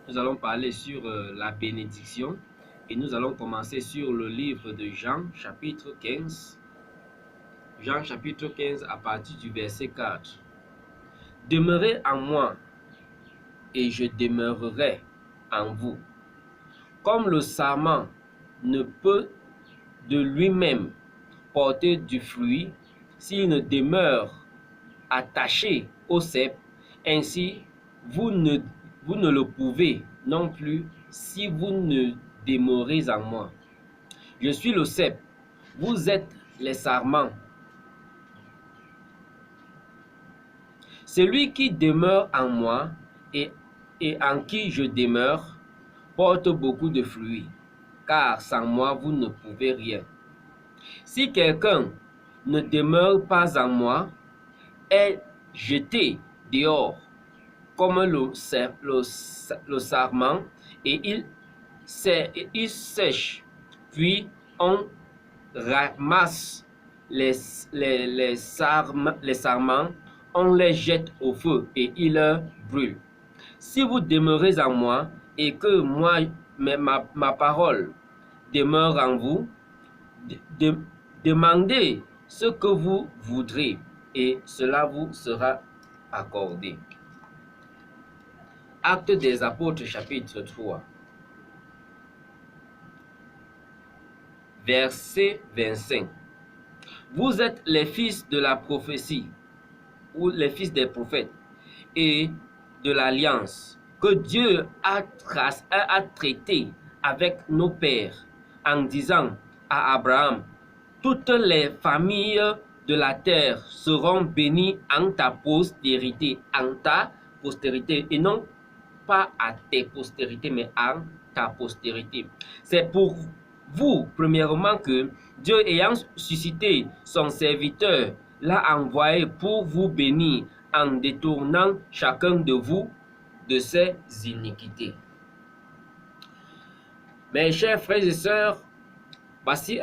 Nous allons parler sur la bénédiction et nous allons commencer sur le livre de Jean, chapitre 15. Jean, chapitre 15, à partir du verset 4. Demeurez en moi et je demeurerai en vous. Comme le sarment ne peut de lui-même porter du fruit s'il ne demeure attaché au cep, ainsi vous ne le pouvez non plus si vous ne demeurez en moi. Je suis le cep, vous êtes les sarments. Celui qui demeure en moi et en qui je demeure porte beaucoup de fruits, car sans moi vous ne pouvez rien. Si quelqu'un ne demeure pas en moi, est jeté dehors comme le sarment et il sèche. Puis on ramasse les sarments, on les jette au feu et ils brûlent. Si vous demeurez en moi et que moi, ma parole demeure en vous, demandez ce que vous voudrez et cela vous sera accordé. Actes des Apôtres, chapitre 3, verset 25. Vous êtes les fils de la prophétie, ou les fils des prophètes, et de l'alliance que Dieu a traité avec nos pères, en disant à Abraham, toutes les familles de la terre seront bénies en ta postérité, et non pas à tes postérités, mais en ta postérité. C'est pour vous, premièrement, que Dieu, ayant suscité son serviteur, l'a envoyé pour vous bénir en détournant chacun de vous de ses iniquités. Mes chers frères et sœurs, voici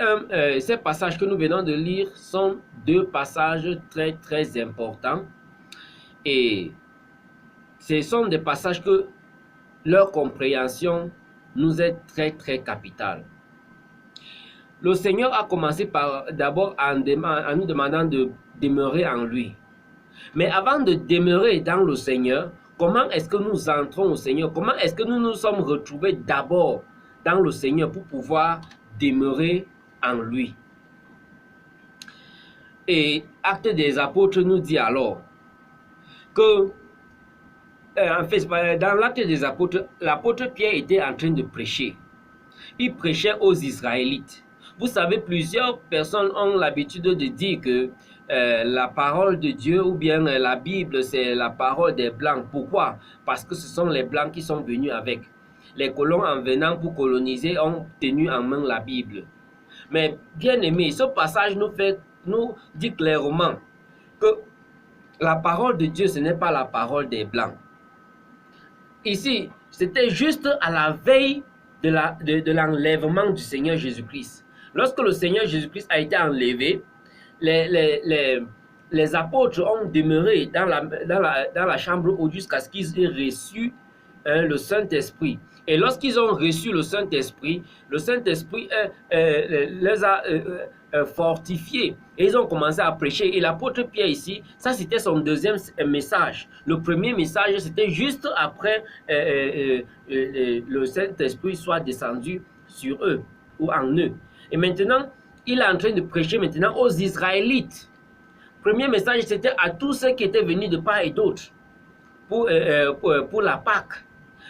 ces passages que nous venons de lire sont deux passages très importants et ce sont des passages que leur compréhension nous est très capitale. Le Seigneur a commencé par d'abord en nous demandant de demeurer en lui. Mais avant de demeurer dans le Seigneur, comment est-ce que nous entrons au Seigneur? Comment est-ce que nous nous sommes retrouvés d'abord dans le Seigneur pour pouvoir demeurer en lui? Et Actes des Apôtres nous dit alors que en fait, dans l'Acte des Apôtres, l'apôtre Pierre était en train de prêcher. Il prêchait aux Israélites. Vous savez, plusieurs personnes ont l'habitude de dire que la parole de Dieu ou bien la Bible, c'est la parole des Blancs. Pourquoi? Parce que ce sont les Blancs qui sont venus avec. Les colons, en venant pour coloniser, ont tenu en main la Bible. Mais bien aimé, ce passage nous dit clairement que la parole de Dieu, ce n'est pas la parole des Blancs. Ici, c'était juste à la veille de l'enlèvement du Seigneur Jésus-Christ. Lorsque le Seigneur Jésus-Christ a été enlevé, les apôtres ont demeuré dans la chambre haute jusqu'à ce qu'ils aient reçu le Saint-Esprit. Et lorsqu'ils ont reçu le Saint-Esprit les a fortifiés. Et ils ont commencé à prêcher. Et l'apôtre Pierre ici, ça c'était son deuxième message. Le premier message, c'était juste après le Saint-Esprit soit descendu sur eux ou en eux. Et maintenant, il est en train de prêcher maintenant aux Israélites. Premier message, c'était à tous ceux qui étaient venus de part et d'autre pour la Pâque.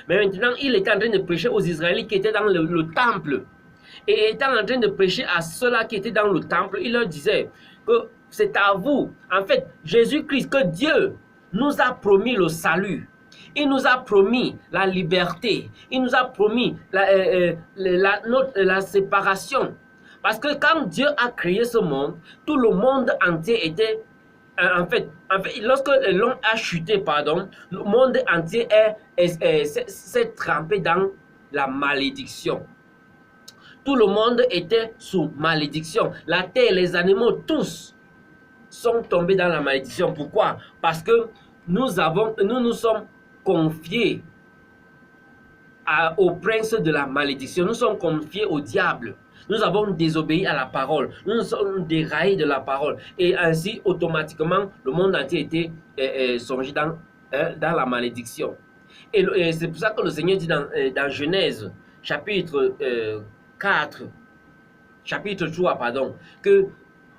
Mais maintenant, il était en train de prêcher aux Israélites qui étaient dans le temple. Et étant en train de prêcher à ceux-là qui étaient dans le temple, il leur disait que c'est à vous, en fait, Jésus-Christ, que Dieu nous a promis le salut. Il nous a promis la liberté. Il nous a promis la séparation. Parce que quand Dieu a créé ce monde, tout le monde entier était... En fait, lorsque l'homme a chuté, le monde entier s'est trempé dans la malédiction. Tout le monde était sous malédiction. La terre, les animaux, tous sont tombés dans la malédiction. Pourquoi? Parce que nous nous sommes confiés au prince de la malédiction. Nous sommes confiés au diable. Nous avons désobéi à la parole. Nous nous sommes déraillés de la parole. Et ainsi, automatiquement, le monde entier était songé dans la malédiction. Et c'est pour ça que le Seigneur dit dans Genèse, chapitre 4, chapitre 3, pardon, que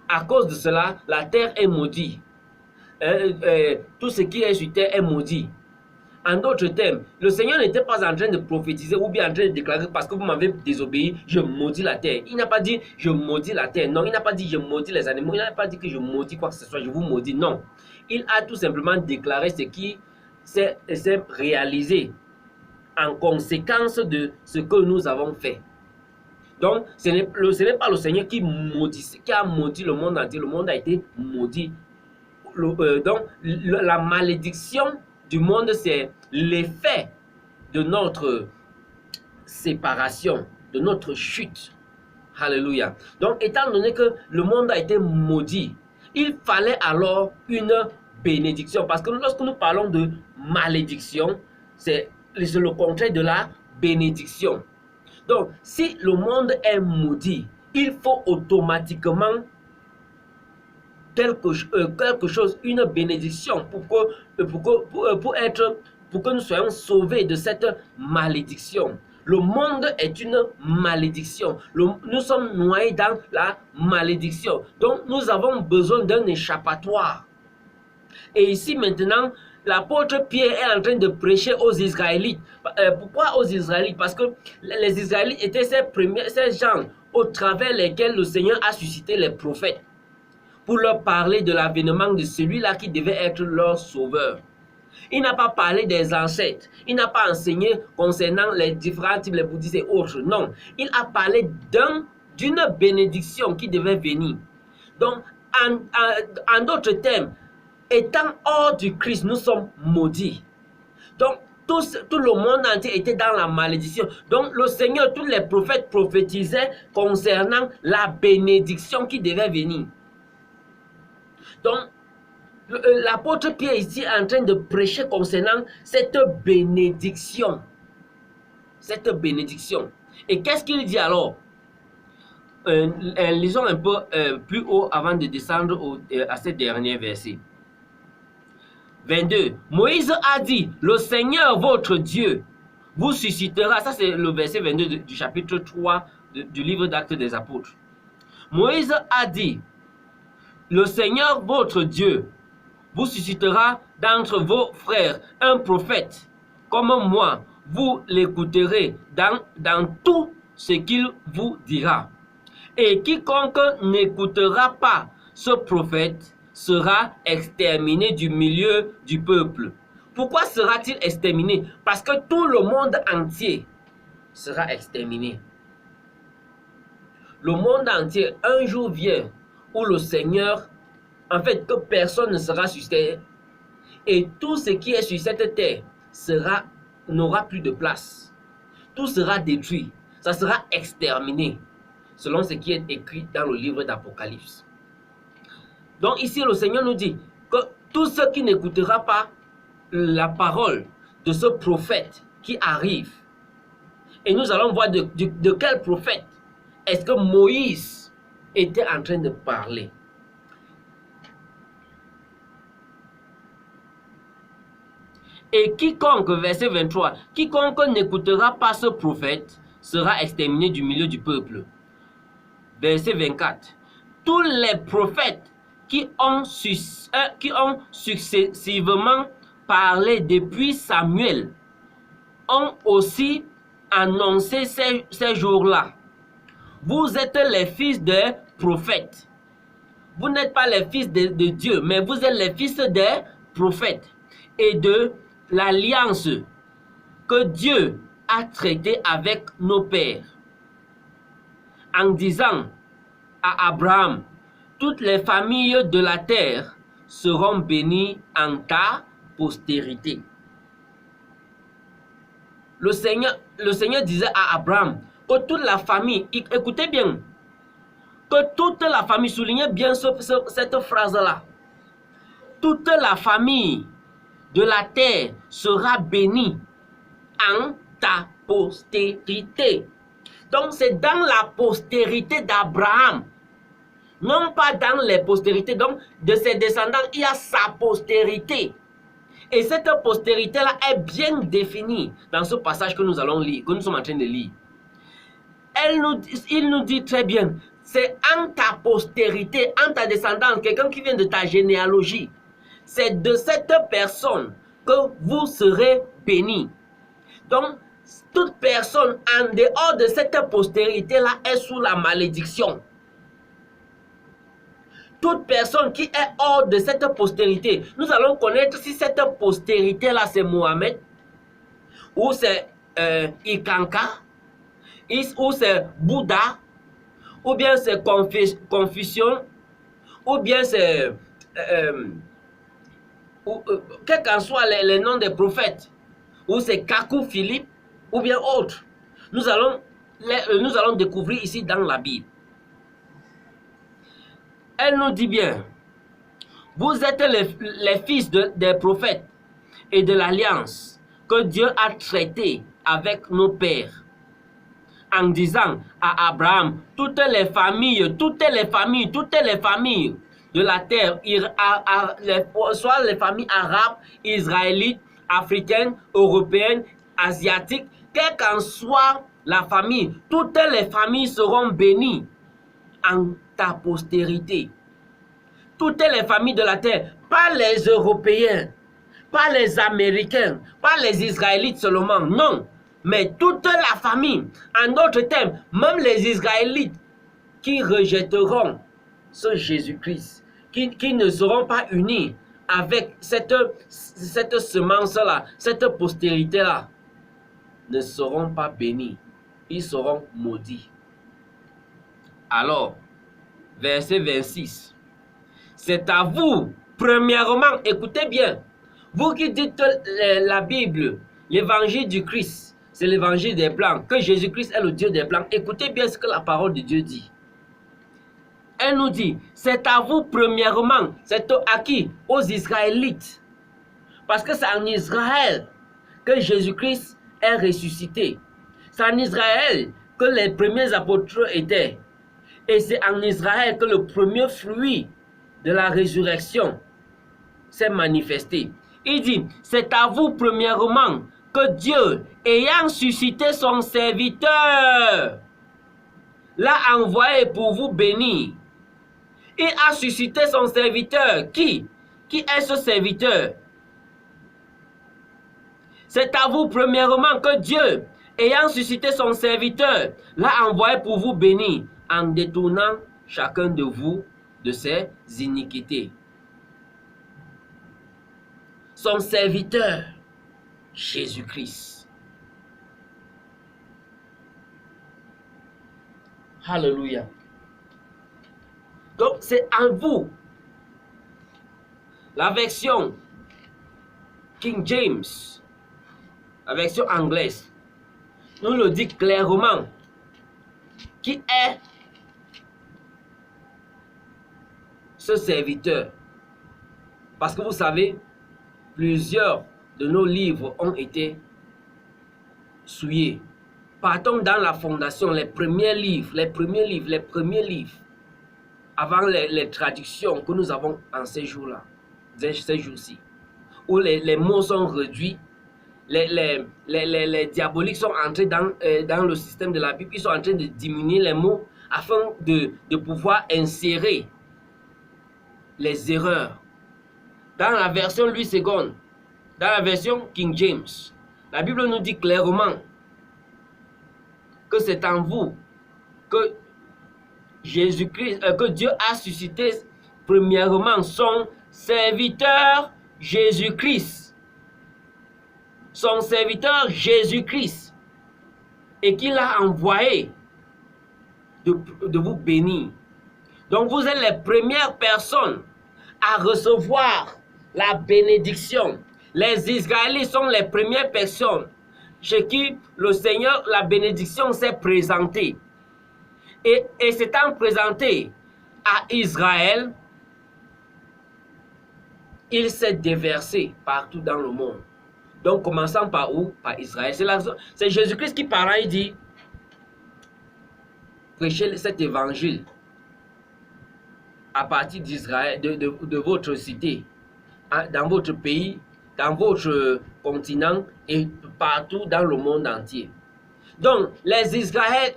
à cause de cela, la terre est maudite. Tout ce qui est sur terre est maudit. En d'autres termes, le Seigneur n'était pas en train de prophétiser ou bien en train de déclarer parce que vous m'avez désobéi, je maudis la terre. Il n'a pas dit je maudis la terre. Non, il n'a pas dit je maudis les animaux. Il n'a pas dit que je maudis quoi que ce soit, je vous maudis. Non. Il a tout simplement déclaré ce qui s'est réalisé en conséquence de ce que nous avons fait. Donc, ce n'est pas le Seigneur qui a maudit le monde entier. Le monde a été maudit. Donc, la malédiction du monde, c'est l'effet de notre séparation, de notre chute. Alléluia. Donc, étant donné que le monde a été maudit, il fallait alors une bénédiction. Parce que lorsque nous parlons de malédiction, c'est le contraire de la bénédiction. Donc, si le monde est maudit, il faut automatiquement quelque chose, une bénédiction pour que nous soyons sauvés de cette malédiction. Le monde est une malédiction. Nous sommes noyés dans la malédiction. Donc, nous avons besoin d'un échappatoire. Et ici, maintenant, l'apôtre Pierre est en train de prêcher aux Israélites. Pourquoi aux Israélites? Parce que les Israélites étaient ces gens au travers lesquels le Seigneur a suscité les prophètes pour leur parler de l'avènement de celui-là qui devait être leur sauveur. Il n'a pas parlé des ancêtres. Il n'a pas enseigné concernant les différents types, les bouddhistes et autres. Non, il a parlé d'une bénédiction qui devait venir. Donc, en d'autres termes, étant hors du Christ, nous sommes maudits. Donc, tout le monde entier était dans la malédiction. Donc, le Seigneur, tous les prophètes prophétisaient concernant la bénédiction qui devait venir. Donc, l'apôtre Pierre ici est en train de prêcher concernant cette bénédiction. Cette bénédiction. Et qu'est-ce qu'il dit alors? Lisons un peu plus haut avant de descendre à ce dernier verset. 22. Moïse a dit, le Seigneur votre Dieu vous suscitera. Ça c'est le verset 22 du chapitre 3 du livre d'Actes des Apôtres. Moïse a dit, le Seigneur votre Dieu vous suscitera d'entre vos frères un prophète comme moi. Vous l'écouterez dans tout ce qu'il vous dira. Et quiconque n'écoutera pas ce prophète sera exterminé du milieu du peuple. Pourquoi sera-t-il exterminé? Parce que tout le monde entier sera exterminé. Le monde entier, un jour vient où le Seigneur, en fait, que personne ne sera sur terre. Et tout ce qui est sur cette terre n'aura plus de place. Tout sera détruit. Ça sera exterminé. Selon ce qui est écrit dans le livre d'Apocalypse. Donc ici, le Seigneur nous dit que tout ce qui n'écoutera pas la parole de ce prophète qui arrive, et nous allons voir de quel prophète est-ce que Moïse était en train de parler. Et quiconque, verset 23, quiconque n'écoutera pas ce prophète sera exterminé du milieu du peuple. Verset 24, tous les prophètes qui ont successivement parlé depuis Samuel ont aussi annoncé ces jours-là. Vous êtes les fils des prophètes. Vous n'êtes pas les fils de Dieu, mais vous êtes les fils des prophètes et de l'alliance que Dieu a traitée avec nos pères en disant à Abraham, toutes les familles de la terre seront bénies en ta postérité. Le Seigneur disait à Abraham que toute la famille, écoutez bien, que toute la famille, soulignez bien cette phrase-là, toute la famille de la terre sera bénie en ta postérité. Donc c'est dans la postérité d'Abraham, non pas dans les postérités. Donc de ses descendants, il y a sa postérité. Et cette postérité-là est bien définie dans ce passage que nous allons lire, que nous sommes en train de lire. Il nous dit très bien, c'est en ta postérité, en ta descendance, quelqu'un qui vient de ta généalogie. C'est de cette personne que vous serez bénis. Donc, toute personne en dehors de cette postérité-là est sous la malédiction. Toute personne qui est hors de cette postérité, nous allons connaître si cette postérité-là c'est Mohamed, ou c'est Ikanka, ou c'est Bouddha, ou bien c'est Confucius, ou bien c'est quels qu'en soient les noms des prophètes, ou c'est Kakou Philippe, ou bien autre. Nous allons découvrir ici dans la Bible. Elle nous dit bien, vous êtes les fils des prophètes et de l'alliance que Dieu a traité avec nos pères, en disant à Abraham, toutes les familles de la terre, soit les familles arabes, israélites, africaines, européennes, asiatiques, quelle qu'en soit la famille, toutes les familles seront bénies en ta postérité. Toutes les familles de la terre, pas les Européens, pas les Américains, pas les Israélites seulement, non, mais toute la famille. En d'autres termes, même les Israélites qui rejetteront ce Jésus-Christ, qui ne seront pas unis avec cette semence-là, cette postérité-là, ne seront pas bénis, ils seront maudits. Alors, verset 26, c'est à vous, premièrement, écoutez bien, vous qui dites la Bible, l'évangile du Christ, c'est l'évangile des Blancs, que Jésus-Christ est le Dieu des Blancs, écoutez bien ce que la parole de Dieu dit. Elle nous dit, c'est à vous premièrement, c'est à qui? Aux Israélites. Parce que c'est en Israël que Jésus-Christ est ressuscité. C'est en Israël que les premiers apôtres étaient. Et c'est en Israël que le premier fruit de la résurrection s'est manifesté. Il dit, c'est à vous premièrement que Dieu, ayant suscité son serviteur, l'a envoyé pour vous bénir. Il a suscité son serviteur. Qui? Qui est ce serviteur? C'est à vous premièrement que Dieu, ayant suscité son serviteur, l'a envoyé pour vous bénir en détournant chacun de vous de ses iniquités. Son serviteur, Jésus-Christ. Alléluia. Donc c'est en vous. La version King James, la version anglaise, nous le dit clairement. Qui est ce serviteur? Parce que vous savez, plusieurs de nos livres ont été souillés. Partons dans la fondation, les premiers livres, avant les traductions que nous avons en ces jours-là, ces jours-ci, où les mots sont réduits, les diaboliques sont entrés dans le système de la Bible, ils sont en train de diminuer les mots afin de pouvoir insérer les erreurs. Dans la version Louis II, dans la version King James, la Bible nous dit clairement que c'est en vous que Jésus-Christ, que Dieu a suscité premièrement son serviteur Jésus-Christ. Son serviteur Jésus-Christ. Et qu'il a envoyé de vous bénir. Donc vous êtes les premières personnes à recevoir la bénédiction. Les Israélites sont les premières personnes chez qui le Seigneur, la bénédiction s'est présentée. Et s'étant présenté à Israël, il s'est déversé partout dans le monde. Donc, commençant par où? Par Israël. C'est Jésus-Christ qui parle, il dit, prêchez cet évangile à partir d'Israël, de votre cité, dans votre pays, dans votre continent et partout dans le monde entier. Donc, les Israël,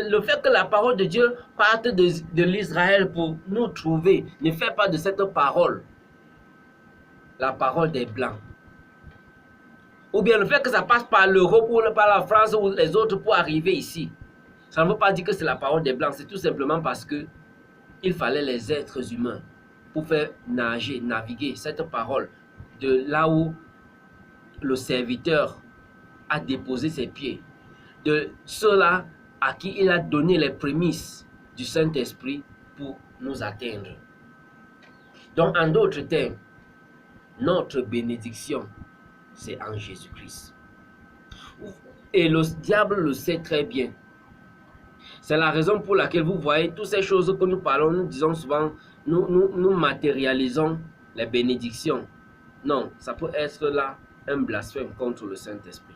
le fait que la parole de Dieu parte de l'Israël pour nous trouver, ne fait pas de cette parole la parole des Blancs. Ou bien le fait que ça passe par l'Europe ou par la France ou les autres pour arriver ici. Ça ne veut pas dire que c'est la parole des Blancs, c'est tout simplement parce que il fallait les êtres humains pour faire naviguer cette parole de là où le serviteur a déposé ses pieds, de ceux-là à qui il a donné les prémices du Saint-Esprit pour nous atteindre. Donc, en d'autres termes, notre bénédiction, c'est en Jésus-Christ. Et le diable le sait très bien. C'est la raison pour laquelle vous voyez toutes ces choses que nous parlons, nous disons souvent, nous matérialisons les bénédictions. Non, ça peut être là un blasphème contre le Saint-Esprit.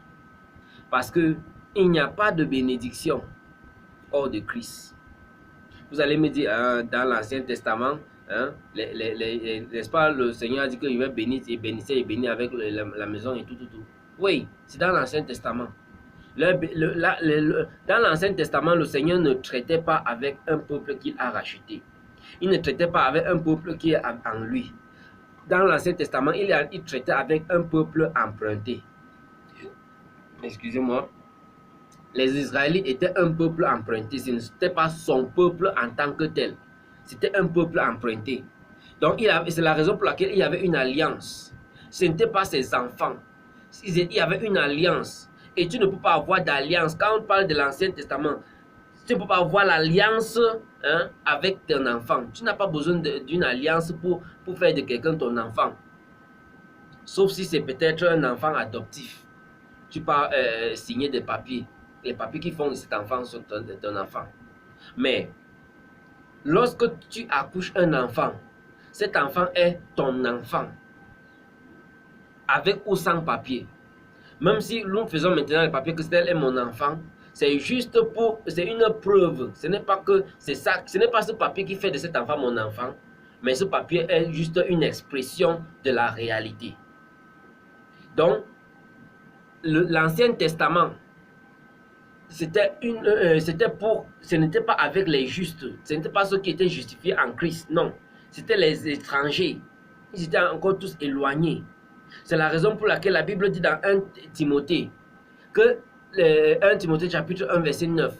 Parce qu'il n'y a pas de bénédiction hors de Christ. Vous allez me dire, dans l'Ancien Testament, n'est-ce pas, le Seigneur a dit qu'il va bénir et bénir avec la maison et tout. Oui, c'est dans l'Ancien Testament. Dans l'Ancien Testament, le Seigneur ne traitait pas avec un peuple qu'il a racheté. Il ne traitait pas avec un peuple qui est en lui. Dans l'Ancien Testament, il traitait avec un peuple emprunté. Excusez-moi. Les Israélites étaient un peuple emprunté. Ce n'était pas son peuple en tant que tel. C'était un peuple emprunté. Donc, c'est la raison pour laquelle il y avait une alliance. Ce n'était pas ses enfants. Il y avait une alliance. Et tu ne peux pas avoir d'alliance. Quand on parle de l'Ancien Testament, tu ne peux pas avoir l'alliance avec ton enfant. Tu n'as pas besoin d'une alliance pour faire de quelqu'un ton enfant. Sauf si c'est peut-être un enfant adoptif. Tu peux signer des papiers. Les papiers qui font de cet enfant sont ton enfant. Mais lorsque tu accouches un enfant, cet enfant est ton enfant. Avec ou sans papier. Même si nous faisons maintenant le papier que tel est mon enfant, c'est juste c'est une preuve. Ce n'est pas que c'est ça, ce n'est pas ce papier qui fait de cet enfant mon enfant, mais ce papier est juste une expression de la réalité. Donc, l'Ancien Testament, ce n'était pas avec les justes, ce n'était pas ceux qui étaient justifiés en Christ, non. C'était les étrangers, ils étaient encore tous éloignés. C'est la raison pour laquelle la Bible dit dans 1 Timothée, que 1 Timothée chapitre 1 verset 9,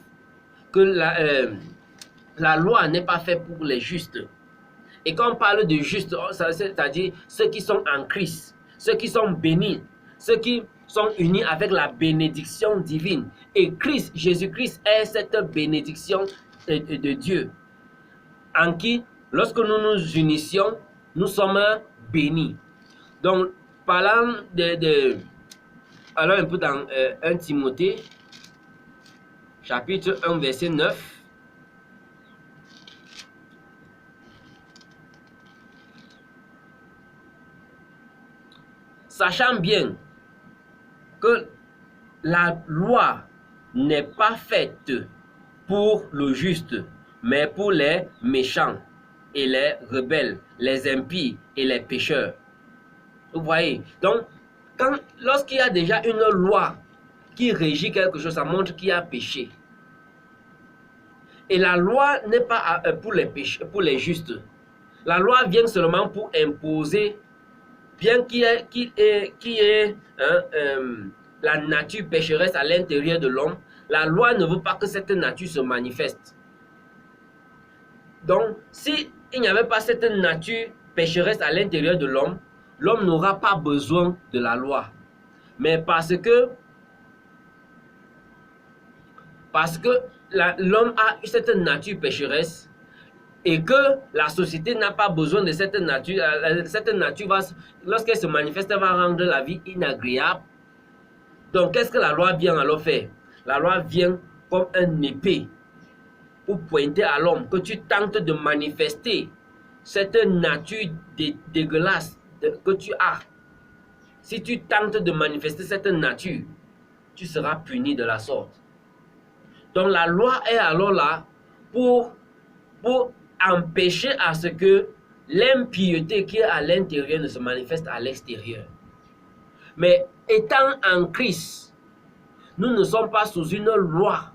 que la loi n'est pas faite pour les justes. Et quand on parle de justes, c'est-à-dire ceux qui sont en Christ, ceux qui sont bénis, ceux qui sont unis avec la bénédiction divine. Et Christ, Jésus-Christ est cette bénédiction de Dieu, en qui, lorsque nous nous unissions, nous sommes bénis. Donc, parlant allons un peu dans 1 Timothée, chapitre 1, verset 9. Sachant bien que la loi n'est pas faite pour le juste, mais pour les méchants et les rebelles, les impies et les pécheurs. Vous voyez? Donc, lorsqu'il y a déjà une loi qui régit quelque chose, ça montre qu'il y a péché. Et la loi n'est pas pour les justes. La loi vient seulement pour imposer, bien qu'il y ait la nature pécheresse à l'intérieur de l'homme, la loi ne veut pas que cette nature se manifeste. Donc, s'il n'y avait pas cette nature pécheresse à l'intérieur de l'homme, l'homme n'aura pas besoin de la loi. Mais parce que l'homme a cette nature pécheresse et que la société n'a pas besoin de cette nature va, lorsqu'elle se manifeste, va rendre la vie inagréable. Donc, qu'est-ce que la loi vient alors faire? La loi vient comme un épée pour pointer à l'homme que tu tentes de manifester cette nature dégueulasse que tu as. si tu tentes de manifester cette nature, tu seras puni de la sorte. Donc la loi est alors là pour empêcher à ce que l'impureté qui est à l'intérieur ne se manifeste à l'extérieur. Mais étant en Christ, nous ne sommes pas sous une loi,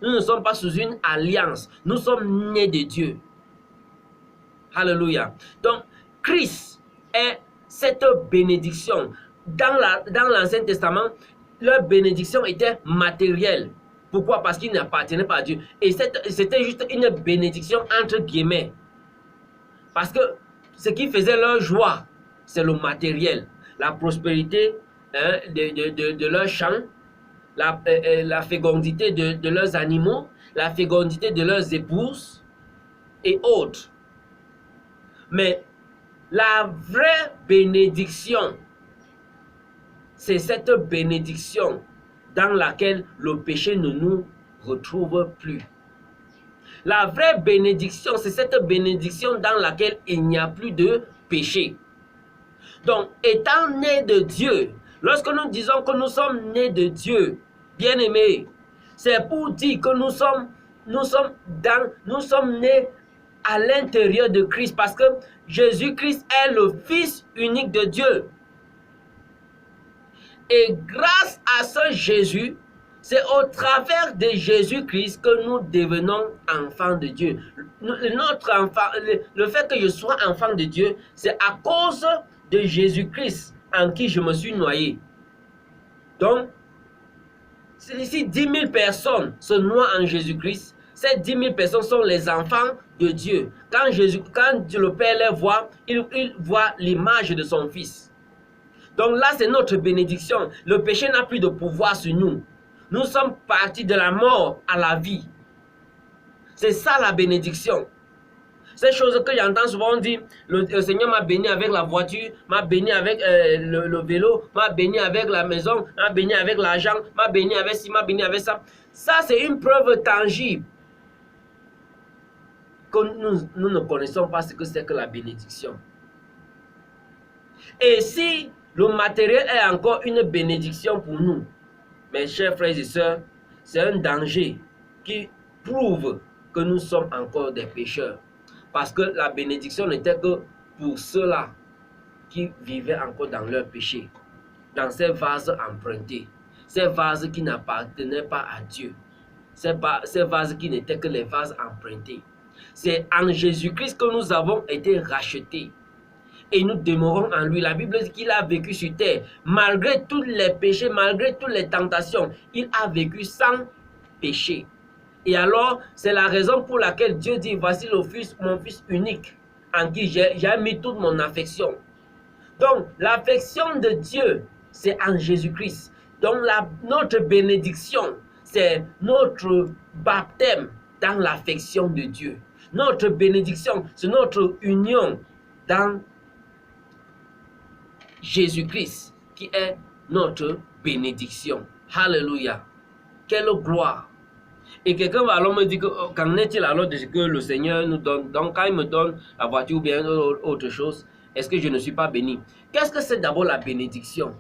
nous ne sommes pas sous une alliance, nous sommes nés de Dieu. Alléluia. Donc, Christ est cette bénédiction. Dans l'Ancien Testament, leur bénédiction était matérielle. Pourquoi? Parce qu'ils n'appartenaient pas à Dieu. Et c'était juste une bénédiction entre guillemets. Parce que ce qui faisait leur joie, c'est le matériel. La prospérité de leurs champs, la fécondité de leurs animaux, la fécondité de leurs épouses et autres. Mais la vraie bénédiction, c'est cette bénédiction dans laquelle le péché ne nous retrouve plus. La vraie bénédiction, c'est cette bénédiction dans laquelle il n'y a plus de péché. Donc, étant nés de Dieu, lorsque nous disons que nous sommes nés de Dieu, bien-aimés, c'est pour dire que nous sommes nés à l'intérieur de Christ, parce que Jésus-Christ est le Fils unique de Dieu. Et grâce à ce Jésus, c'est au travers de Jésus-Christ que nous devenons enfants de Dieu. Le fait que je sois enfant de Dieu, c'est à cause de Jésus-Christ en qui je me suis noyé. Donc, si 10 000 personnes se noient en Jésus-Christ, ces 10 000 personnes sont les enfants de Dieu. Quand le Père les voit, il voit l'image de son Fils. Donc là, c'est notre bénédiction. Le péché n'a plus de pouvoir sur nous. Nous sommes partis de la mort à la vie. C'est ça la bénédiction. Ces choses que j'entends souvent dire, le Seigneur m'a béni avec la voiture, m'a béni avec le vélo, m'a béni avec la maison, m'a béni avec l'argent, m'a béni avec ci, m'a béni avec ça. Ça, c'est une preuve tangible que nous ne connaissons pas ce que c'est que la bénédiction. Et si le matériel est encore une bénédiction pour nous, mes chers frères et sœurs, c'est un danger qui prouve que nous sommes encore des pécheurs. Parce que la bénédiction n'était que pour ceux-là qui vivaient encore dans leur péché, dans ces vases empruntés, ces vases qui n'appartenaient pas à Dieu, ces vases qui n'étaient que les vases empruntés. C'est en Jésus-Christ que nous avons été rachetés. Et nous demeurons en lui. La Bible dit qu'il a vécu sur terre. Malgré tous les péchés, malgré toutes les tentations, il a vécu sans péché. Et alors, c'est la raison pour laquelle Dieu dit, voici mon Fils unique, en qui j'ai mis toute mon affection. Donc, l'affection de Dieu, c'est en Jésus-Christ. Donc, notre bénédiction, c'est notre baptême dans l'affection de Dieu. Notre bénédiction, c'est notre union dans Jésus-Christ, qui est notre bénédiction. Alléluia. Quelle gloire. Et quelqu'un va alors me dire, qu'en est-il alors de ce que le Seigneur nous donne? Donc quand il me donne la voiture ou bien autre chose, est-ce que je ne suis pas béni? Qu'est-ce que c'est d'abord la bénédiction?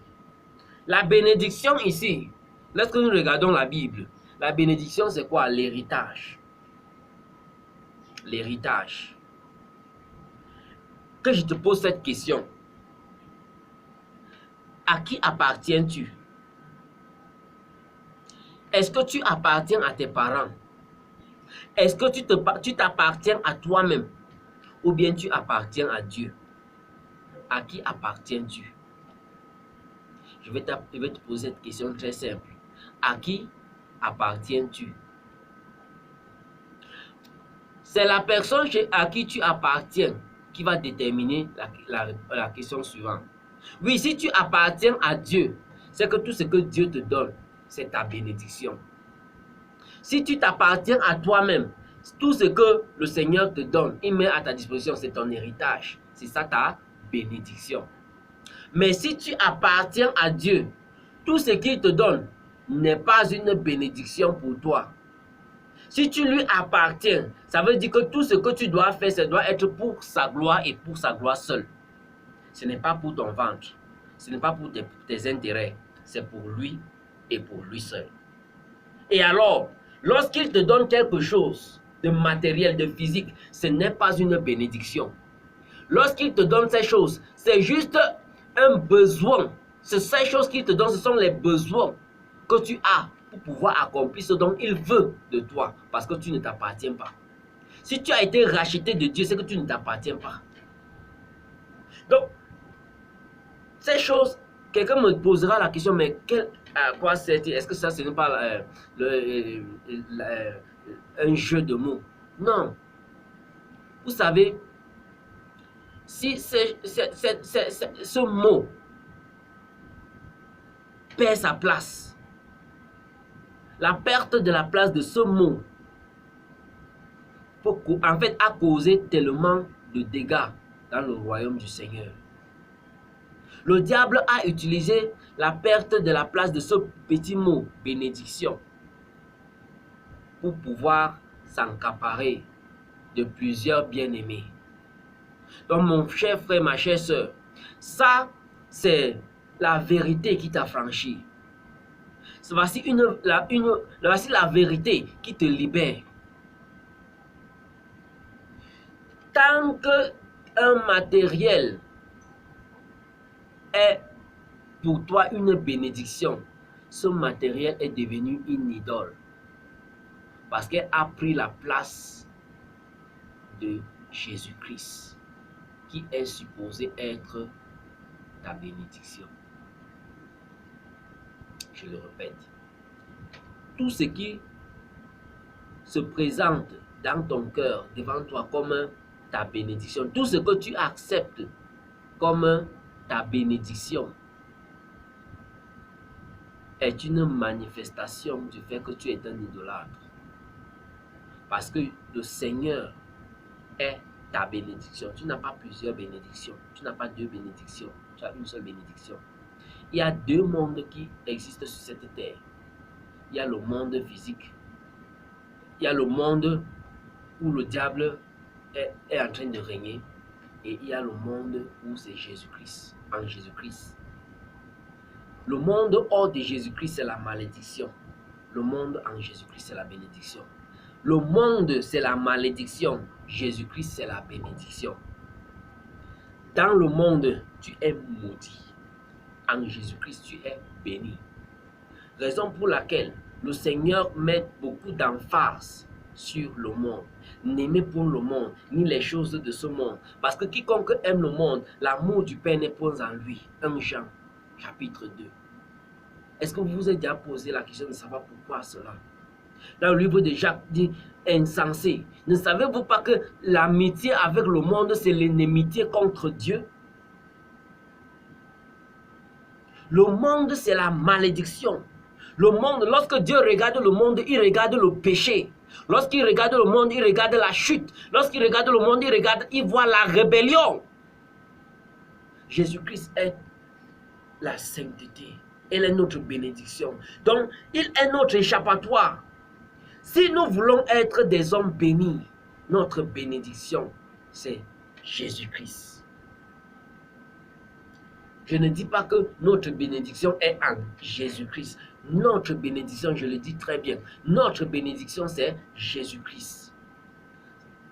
La bénédiction ici, lorsque nous regardons la Bible, la bénédiction c'est quoi? L'héritage. L'héritage. Que je te pose cette question. À qui appartiens-tu? Est-ce que tu appartiens à tes parents? Est-ce que tu t'appartiens à toi-même? Ou bien tu appartiens à Dieu? À qui appartiens-tu? Je vais te poser cette question très simple. À qui appartiens-tu? C'est la personne à qui tu appartiens qui va déterminer la question suivante. Oui, si tu appartiens à Dieu, c'est que tout ce que Dieu te donne, c'est ta bénédiction. Si tu t'appartiens à toi-même, tout ce que le Seigneur te donne, il met à ta disposition, c'est ton héritage. C'est ça ta bénédiction. Mais si tu appartiens à Dieu, tout ce qu'il te donne n'est pas une bénédiction pour toi. Si tu lui appartiens, ça veut dire que tout ce que tu dois faire, ça doit être pour sa gloire et pour sa gloire seule. Ce n'est pas pour ton ventre. ce n'est pas pour tes intérêts, c'est pour lui et pour lui seul. Et alors, lorsqu'il te donne quelque chose de matériel, de physique, ce n'est pas une bénédiction. Lorsqu'il te donne ces choses, c'est juste un besoin. Ces choses qu'il te donne, ce sont les besoins que tu as pour pouvoir accomplir ce dont il veut de toi, parce que tu ne t'appartiens pas. Si tu as été racheté de Dieu, c'est que tu ne t'appartiens pas. Donc, ces choses, quelqu'un me posera la question, mais à quoi sert-il? Est-ce que ça, ce n'est pas un jeu de mots? Non. Vous savez, si ce mot perd sa place, la perte de la place de ce mot, en fait, a causé tellement de dégâts dans le royaume du Seigneur. Le diable a utilisé la perte de la place de ce petit mot, bénédiction, pour pouvoir s'accaparer de plusieurs bien-aimés. Donc, mon cher frère, ma chère soeur, ça, c'est la vérité qui t'a franchi. Voici la vérité qui te libère. Tant qu'un matériel est pour toi une bénédiction, ce matériel est devenu une idole. Parce qu'elle a pris la place de Jésus-Christ, qui est supposé être ta bénédiction. Je le répète. Tout ce qui se présente dans ton cœur, devant toi, comme ta bénédiction, tout ce que tu acceptes comme ta bénédiction, est une manifestation du fait que tu es un idolâtre. Parce que le Seigneur est ta bénédiction. Tu n'as pas plusieurs bénédictions. Tu n'as pas deux bénédictions. Tu as une seule bénédiction. Il y a deux mondes qui existent sur cette terre. Il y a le monde physique. Il y a le monde où le diable est en train de régner. Et il y a le monde où c'est Jésus-Christ, en Jésus-Christ. Le monde hors de Jésus-Christ, c'est la malédiction. Le monde en Jésus-Christ, c'est la bénédiction. Le monde, c'est la malédiction. Jésus-Christ, c'est la bénédiction. Dans le monde, tu es maudit. En Jésus-Christ, tu es béni. Raison pour laquelle le Seigneur met beaucoup d'emphase sur le monde. N'aimez point le monde, ni les choses de ce monde. Parce que quiconque aime le monde, l'amour du Père n'est point en lui. 1 Jean, chapitre 2. Est-ce que vous vous êtes déjà posé la question de savoir pourquoi cela? Dans le livre de Jacques dit insensé. Ne savez-vous pas que l'amitié avec le monde, c'est l'ennemité contre Dieu? Le monde, c'est la malédiction. Le monde, lorsque Dieu regarde le monde, il regarde le péché. Lorsqu'il regarde le monde, il regarde la chute. Lorsqu'il regarde le monde, il voit la rébellion. Jésus-Christ est la sainteté. Elle est notre bénédiction. Donc, il est notre échappatoire. Si nous voulons être des hommes bénis, notre bénédiction, c'est Jésus-Christ. Je ne dis pas que notre bénédiction est en Jésus-Christ. Notre bénédiction, je le dis très bien, notre bénédiction, c'est Jésus-Christ.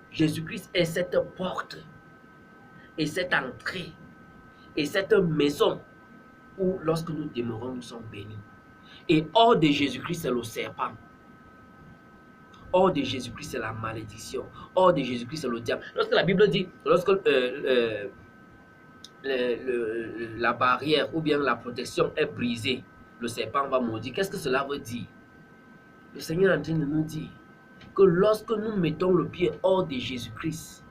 Jésus-Christ est cette porte et cette entrée et cette maison où, lorsque nous demeurons, nous sommes bénis. Et hors de Jésus-Christ, c'est le serpent. Hors de Jésus-Christ, c'est la malédiction. Hors de Jésus-Christ, c'est le diable. Lorsque la Bible dit, lorsque la barrière ou bien la protection est brisée, le serpent va maudire. Qu'est-ce que cela veut dire? Le Seigneur est en train de nous dire que lorsque nous mettons le pied hors de Jésus-Christ,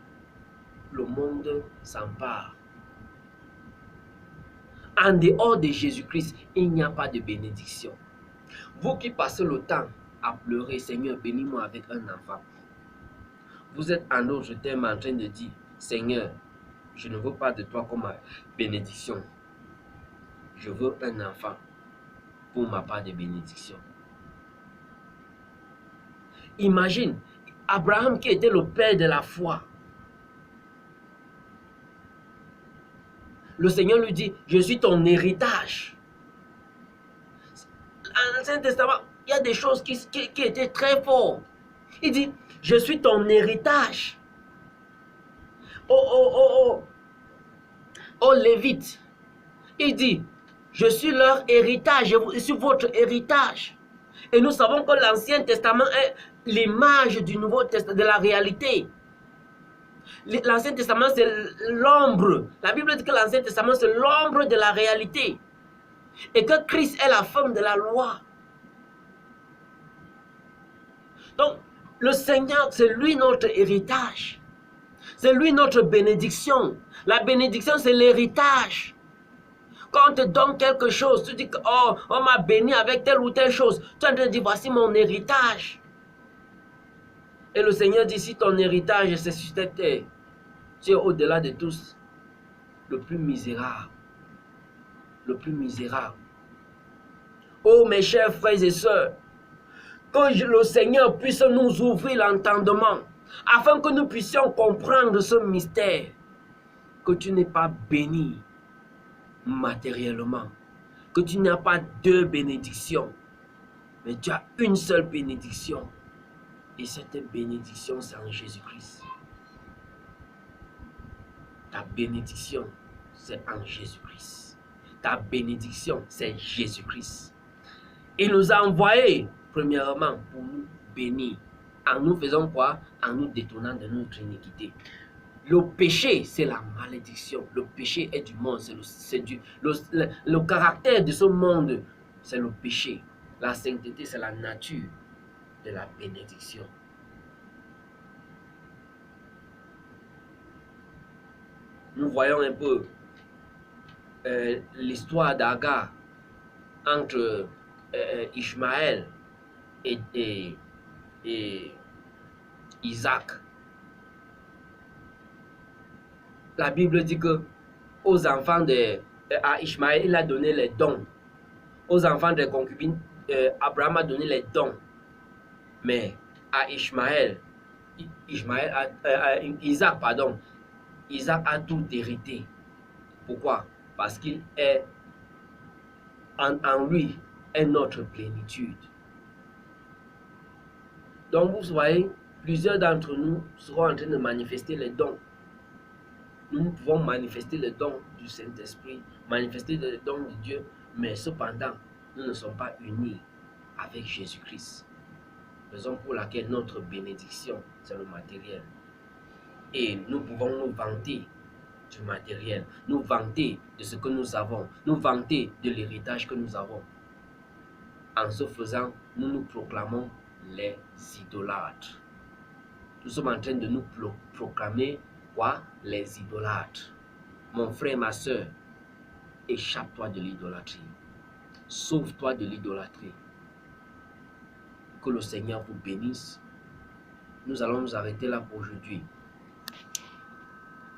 le monde s'empare. En dehors de Jésus-Christ, il n'y a pas de bénédiction. Vous qui passez le temps à pleurer, Seigneur, bénis-moi avec un enfant. Vous êtes en autre terme en train de dire, Seigneur, je ne veux pas de toi comme bénédiction. Je veux un enfant pour ma part de bénédiction. Imagine, Abraham qui était le père de la foi. le Seigneur lui dit, je suis ton héritage. Dans l'Ancien Testament, il y a des choses qui étaient très fortes. Il dit, je suis ton héritage. Aux Lévites, il dit, je suis leur héritage, je suis votre héritage. Et nous savons que l'Ancien Testament est l'image du Nouveau Testament, de la réalité. L'Ancien Testament, c'est l'ombre. La Bible dit que l'Ancien Testament, c'est l'ombre de la réalité. Et que Christ est la forme de la loi. Donc, le Seigneur, c'est lui notre héritage. C'est lui notre bénédiction. La bénédiction, c'est l'héritage. Quand on te donne quelque chose, tu dis que oh, on m'a béni avec telle ou telle chose. Tu es en train de dire, voici mon héritage. Et le Seigneur dit, si ton héritage, c'est sur cette terre, tu es au-delà de tous, le plus misérable. Le plus misérable. Oh mes chers frères et sœurs, que le Seigneur puisse nous ouvrir l'entendement, afin que nous puissions comprendre ce mystère, que tu n'es pas béni matériellement, que tu n'as pas deux bénédictions, mais tu as une seule bénédiction, et cette bénédiction, c'est en Jésus-Christ. Ta bénédiction, c'est en Jésus-Christ. Ta bénédiction, c'est Jésus-Christ. Il nous a envoyés, premièrement, pour nous bénir. En nous faisant quoi? En nous détournant de notre iniquité. Le péché, c'est la malédiction. Le péché est du monde. Le caractère de ce monde, c'est le péché. La sainteté, c'est la nature de la bénédiction. Nous voyons un peu l'histoire d'Agar entre Ishmaël et Isaac. La Bible dit que aux enfants à Ishmaël, il a donné les dons. Aux enfants des concubines, Abraham a donné les dons. Mais à Isaac, pardon, Isaac a tout hérité. Pourquoi? Parce qu'il est en lui est notre plénitude. Donc vous voyez, plusieurs d'entre nous seront en train de manifester les dons. Nous pouvons manifester les dons du Saint-Esprit, manifester les dons de Dieu, mais cependant, nous ne sommes pas unis avec Jésus-Christ. Raison pour laquelle notre bénédiction, c'est le matériel. Et nous pouvons nous vanter du matériel, nous vanter de ce que nous avons, nous vanter de l'héritage que nous avons. En ce faisant, nous nous proclamons les idolâtres. Nous sommes en train de nous proclamer quoi? Les idolâtres. Mon frère, ma soeur, échappe-toi de l'idolâtrie. Sauve-toi de l'idolâtrie. Que le Seigneur vous bénisse. Nous allons nous arrêter là pour aujourd'hui.